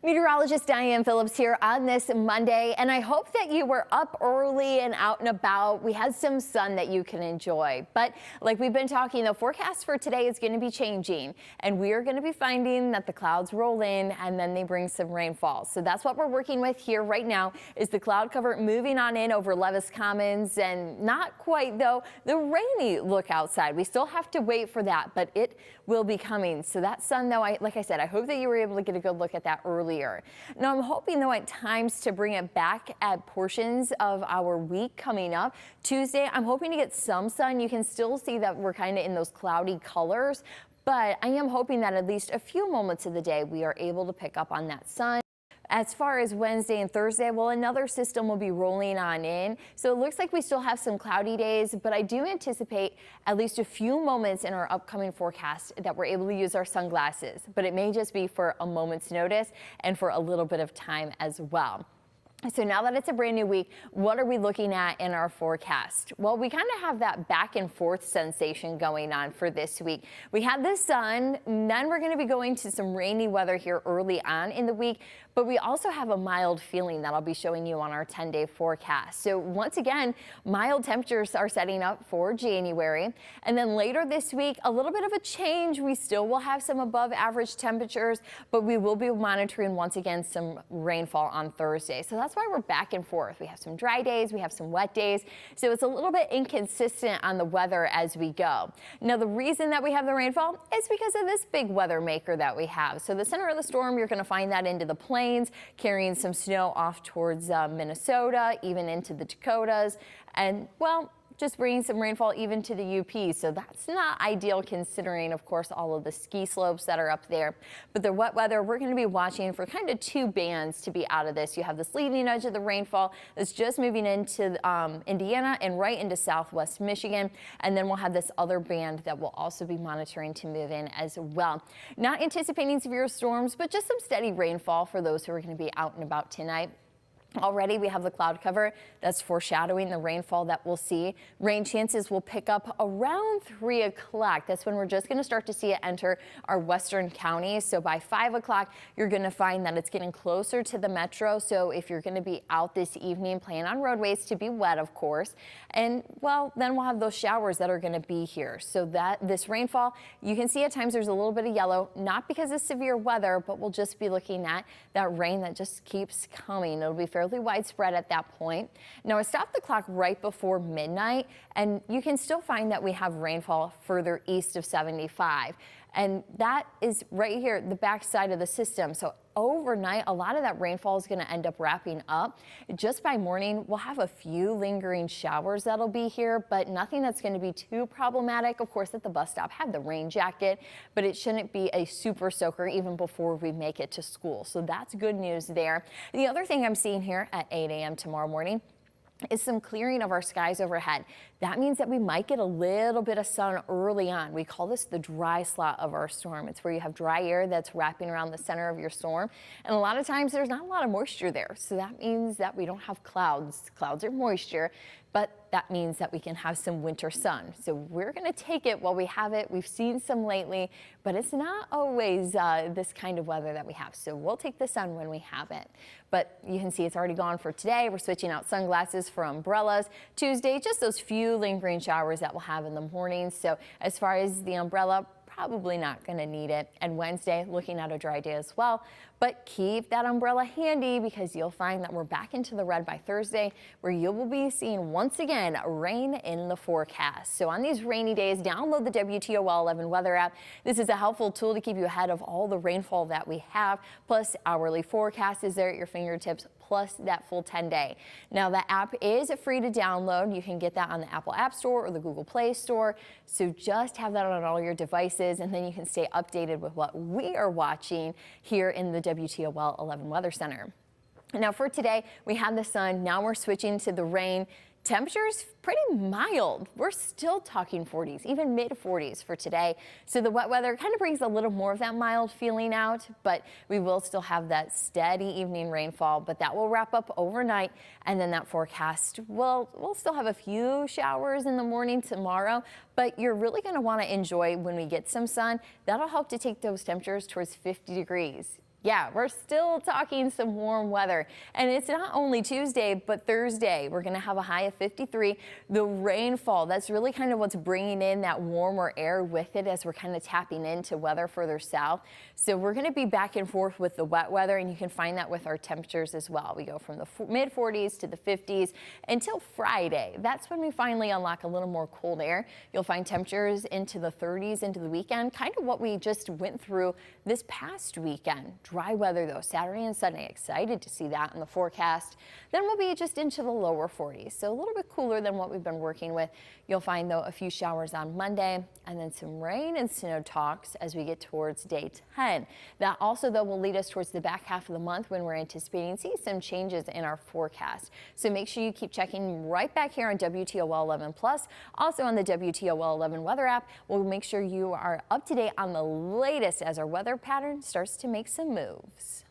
Meteorologist Diane Phillips here on this Monday, and I hope that you were up early and out and about. We had some sun that you can enjoy, but like we've been talking, the forecast for today is going to be changing, and we are going to be finding that the clouds roll in and then they bring some rainfall. So that's what we're working with here right now, is the cloud cover moving on in over Levis Commons, and not quite though the rainy look outside. We still have to wait for that, but it will be coming. So that sun though, like I said, I hope that you were able to get a good look at that earlier. Now I'm hoping though at times to bring it back at portions of our week coming up. Tuesday, I'm hoping to get some sun. You can still see that we're kind of in those cloudy colors, but I am hoping that at least a few moments of the day we are able to pick up on that sun. As far as Wednesday and Thursday, well, another system will be rolling on in. So it looks like we still have some cloudy days, but I do anticipate at least a few moments in our upcoming forecast that we're able to use our sunglasses, but it may just be for a moment's notice and for a little bit of time as well. So now that it's a brand new week, what are we looking at in our forecast? Well, we kind of have that back and forth sensation going on for this week. We have the sun, and then we're going to be going to some rainy weather here early on in the week, but we also have a mild feeling that I'll be showing you on our 10-day forecast. So once again, mild temperatures are setting up for January. And then later this week, a little bit of a change. We still will have some above average temperatures, but we will be monitoring once again some rainfall on Thursday. So that's why we're back and forth. We have some dry days, we have some wet days, so it's a little bit inconsistent on the weather as we go. Now the reason that we have the rainfall is because of this big weather maker that we have. So the center of the storm, you're going to find that into the plains, carrying some snow off towards Minnesota, even into the Dakotas, and well, just bringing some rainfall even to the UP. So that's not ideal considering, of course, all of the ski slopes that are up there. But the wet weather, we're going to be watching for kind of two bands to be out of this. You have this leading edge of the rainfall that's just moving into Indiana and right into southwest Michigan. And then we'll have this other band that we'll also be monitoring to move in as well. Not anticipating severe storms, but just some steady rainfall for those who are going to be out and about tonight. Already we have the cloud cover that's foreshadowing the rainfall that we'll see. Rain chances will pick up around 3 o'clock. That's when we're just going to start to see it enter our western counties. So by 5 o'clock, you're going to find that it's getting closer to the metro. So if you're going to be out this evening, plan on roadways to be wet, of course. And well, then we'll have those showers that are going to be here. So that this rainfall, you can see at times there's a little bit of yellow, not because of severe weather, but we'll just be looking at that rain that just keeps coming. It'll be fairly widespread at that point. Now I stopped the clock right before midnight, and you can still find that we have rainfall further east of 75. And that is right here, the back side of the system. So overnight, a lot of that rainfall is going to end up wrapping up. Just by morning, we'll have a few lingering showers that'll be here, but nothing that's going to be too problematic. Of course, at the bus stop, have the rain jacket, but it shouldn't be a super soaker even before we make it to school. So that's good news there. The other thing I'm seeing here at 8 a.m. tomorrow morning is some clearing of our skies overhead. That means that we might get a little bit of sun early on. We call this the dry slot of our storm. It's where you have dry air that's wrapping around the center of your storm. And a lot of times there's not a lot of moisture there. So that means that we don't have clouds. Clouds are moisture, but that means that we can have some winter sun. So we're going to take it while we have it. We've seen some lately, but it's not always this kind of weather that we have. So we'll take the sun when we have it. But you can see it's already gone for today. We're switching out sunglasses for umbrellas. Tuesday, just those few lingering showers that we'll have in the morning. So as far as the umbrella, probably not going to need it. And Wednesday, looking at a dry day as well. But keep that umbrella handy because you'll find that we're back into the red by Thursday, where you will be seeing once again rain in the forecast. So on these rainy days, download the WTOL 11 weather app. This is a helpful tool to keep you ahead of all the rainfall that we have. Plus, hourly forecast is there at your fingertips, plus that full 10-day. Now, the app is free to download. You can get that on the Apple App Store or the Google Play Store. So just have that on all your devices, and then you can stay updated with what we are watching here in the WTOL 11 Weather Center. Now for today, we have the sun. Now we're switching to the rain. Temperatures pretty mild. We're still talking 40s, even mid 40s for today. So the wet weather kind of brings a little more of that mild feeling out, but we will still have that steady evening rainfall, but that will wrap up overnight. And then that forecast, we'll still have a few showers in the morning tomorrow, but you're really going to want to enjoy when we get some sun. That'll help to take those temperatures towards 50 degrees. Yeah, we're still talking some warm weather, and it's not only Tuesday, but Thursday. We're going to have a high of 53. The rainfall, that's really kind of what's bringing in that warmer air with it as we're kind of tapping into weather further south. So we're going to be back and forth with the wet weather, and you can find that with our temperatures as well. We go from the mid 40s to the 50s until Friday. That's when we finally unlock a little more cold air. You'll find temperatures into the 30s into the weekend, kind of what we just went through this past weekend. Dry weather though, Saturday and Sunday. Excited to see that in the forecast. Then we'll be just into the lower 40s, so a little bit cooler than what we've been working with. You'll find though a few showers on Monday and then some rain and snow talks as we get towards day 10. That also though will lead us towards the back half of the month when we're anticipating seeing some changes in our forecast. So make sure you keep checking right back here on WTOL 11 Plus, also on the WTOL 11 weather app. We'll make sure you are up to date on the latest as our weather pattern starts to make some moves.